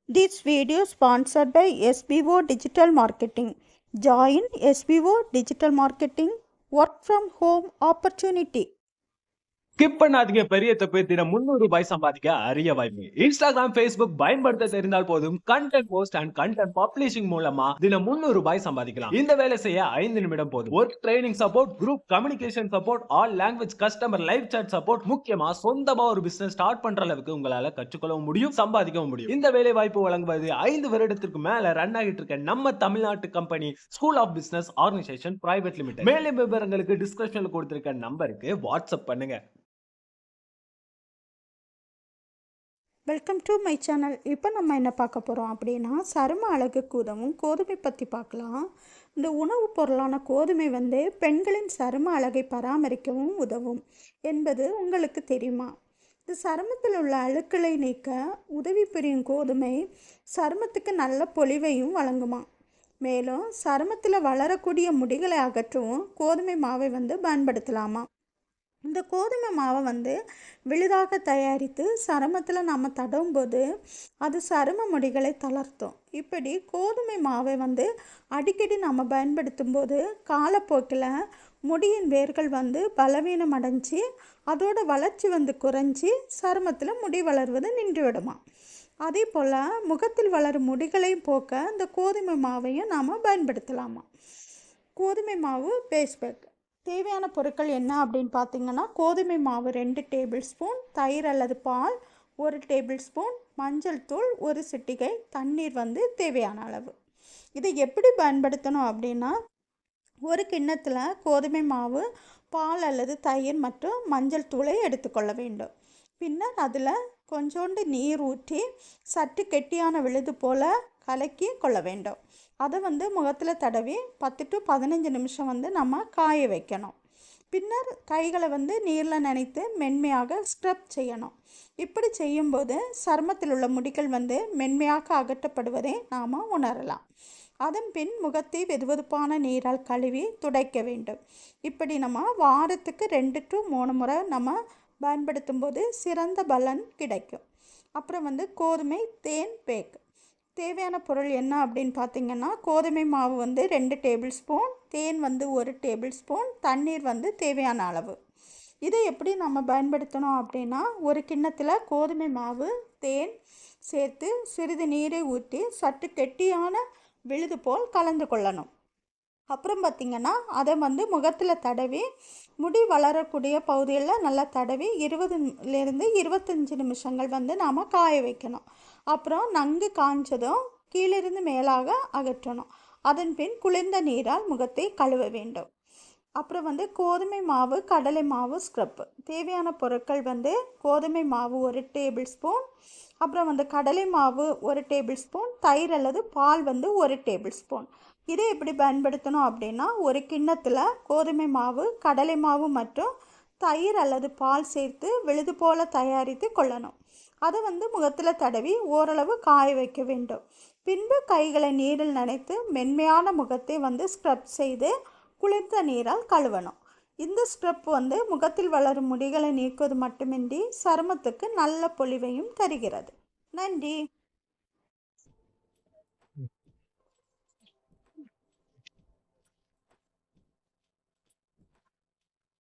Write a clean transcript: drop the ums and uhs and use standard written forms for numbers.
This video sponsored by SBO Digital Marketing. Join SBO Digital Marketing Work from Home Opportunity. Skip பண்ணாதீங்க, பெரிய தப்பு. தினம் 300 ரூபாய் சம்பாதிக்க அரிய வாய்ப்பு. இன்ஸ்டாகிராம், Facebook பயன்படுத்த தெரிந்தால் போதும். Content post and content publishing மூலமா தினம் 300 ரூபாய் சம்பாதிக்கலாம். இந்த வேலை செய்ய 5 நிமிடம் போதும். Work training support, group communication support, all language customer live chat support, முக்கியமா சொந்தமா ஒரு பிசினஸ் ஸ்டார்ட் பண்ற அளவுக்கு உங்களால கற்றுக்கொள்ளவும் முடியும், சம்பாதிக்கவும் முடியும். இந்த வேலை வாய்ப்பு வழங்குவது 5 வருடத்திற்கு மேல ரன் ஆகிட்டு இருக்க நம்ம தமிழ்நாட்டு company school of business organization private limited. மேலும் விவரங்களுக்கு டிஸ்கிரிப்ஷன்ல கொடுத்திருக்க நம்பருக்கு வாட்ஸ்அப் பண்ணுங்க. Welcome to my channel. இப்போ நம்ம என்ன பார்க்க போகிறோம் அப்படின்னா, சரும அழகுக்கு உதவும் கோதுமை பற்றி பார்க்கலாம். இந்த உணவுப் பொருளான கோதுமை பெண்களின் சரும அழகை பராமரிக்கவும் உதவும் என்பது உங்களுக்கு தெரியுமா? இந்த சருமத்தில் உள்ள அழுக்களை நீக்க உதவி புரியும் கோதுமை சருமத்துக்கு நல்ல பொலிவையும் வழங்குமா. மேலும் சருமத்தில் வளரக்கூடிய முடிகளை அகற்றவும் கோதுமை மாவை பயன்படுத்தலாமா. இந்த கோதுமை மாவை விழுதாக தயாரித்து சருமத்தில் நாம் தடவும் போது அது சரும முடிகளை தளர்த்தும். இப்படி கோதுமை மாவை அடிக்கடி நம்ம பயன்படுத்தும் போது காலப்போக்கில் முடியின் வேர்கள் பலவீனம் அடைஞ்சி அதோட வளர்ச்சி குறைஞ்சி சருமத்தில் முடி வளர்வது நின்று விடுமா. அதே போல் முகத்தில் வளரும் முடிகளையும் போக்க இந்த கோதுமை மாவையும் நாம் பயன்படுத்தலாமா. கோதுமை மாவு பேஸ் பேக் தேவையான பொருட்கள் என்ன அப்படின்னு பார்த்தீங்கன்னா, கோதுமை மாவு 2 டேபிள் ஸ்பூன், தயிர் அல்லது பால் 1 டேபிள் ஸ்பூன், மஞ்சள் தூள் 1 சிட்டிகை, தண்ணீர் தேவையான அளவு. இதை எப்படி பயன்படுத்தணும் அப்படின்னா, ஒரு கிண்ணத்தில் கோதுமை மாவு, பால் அல்லது தயிர் மற்றும் மஞ்சள் தூளை எடுத்துக்கொள்ள வேண்டும். பின்னர் அதில் கொஞ்சோண்டு நீர் ஊற்றி சற்று கெட்டியான விழுது போல் கலக்கி கொள்ள வேண்டும். அதை முகத்தில் தடவி 10 to 15 நிமிஷம் நம்ம காய வைக்கணும். பின்னர் கைகளை நீரில் நனைத்து மென்மையாக ஸ்க்ரப் செய்யணும். இப்படி செய்யும்போது சருமத்தில் உள்ள முடிகள் மென்மையாக அகற்றப்படுவதை நாம் உணரலாம். அதன் பின் முகத்தை வெதுவெதுப்பான நீரால் கழுவி துடைக்க வேண்டும். இப்படி நம்ம வாரத்துக்கு 2 to 3 முறை நம்ம பயன்படுத்தும் போது சிறந்த பலன் கிடைக்கும். அப்புறம் கோதுமை தேன் பேக் தேவையான பொருள் என்ன அப்படின்னு பார்த்தீங்கன்னா, கோதுமை மாவு 2 டேபிள் ஸ்பூன், தேன் 1 டேபிள் ஸ்பூன், தண்ணீர் தேவையான அளவு. இதை எப்படி நம்ம பயன்படுத்தணும் அப்படின்னா, ஒரு கிண்ணத்தில் கோதுமை மாவு, தேன் சேர்த்து சிறிது நீரை ஊற்றி சற்று கெட்டியான விழுது போல் கலந்து கொள்ளணும். அப்புறம் பார்த்திங்கன்னா, அதை முகத்தில் தடவி முடி வளரக்கூடிய பகுதிகளில் நல்லா தடவி 20லேருந்து 25 நிமிஷங்கள் நாம் காய வைக்கணும். அப்புறம் நன்கு காய்ச்சதும் கீழிருந்து மேலாக அகற்றணும். அதன் பின் குளிர்ந்த நீரால் முகத்தை கழுவ வேண்டும். அப்புறம் கோதுமை மாவு, கடலை மாவு ஸ்க்ரப் தேவையான பொருட்கள் கோதுமை மாவு 1 டேபிள் ஸ்பூன், அப்புறம் கடலை மாவு 1 டேபிள் ஸ்பூன், தயிர் அல்லது பால் 1 டேபிள் ஸ்பூன். இதை எப்படி பயன்படுத்தணும் அப்படின்னா, ஒரு கிண்ணத்தில் கோதுமை மாவு, கடலை மாவு மற்றும் தயிர் அல்லது பால் சேர்த்து விழுது போல தயாரித்து கொள்ளணும். அதை முகத்தில் தடவி ஓரளவு காய வைக்க வேண்டும். பின்பு கைகளை நீரில் நனைத்து மென்மையான முகத்தை ஸ்க்ரப் செய்து குளிர்ந்த நீரால் கழுவணும். இந்த ஸ்க்ரப் முகத்தில் வளரும் முடிகளை நீக்குவது மட்டுமின்றி சருமத்துக்கு நல்ல பொலிவையும் தருகிறது. நன்றி.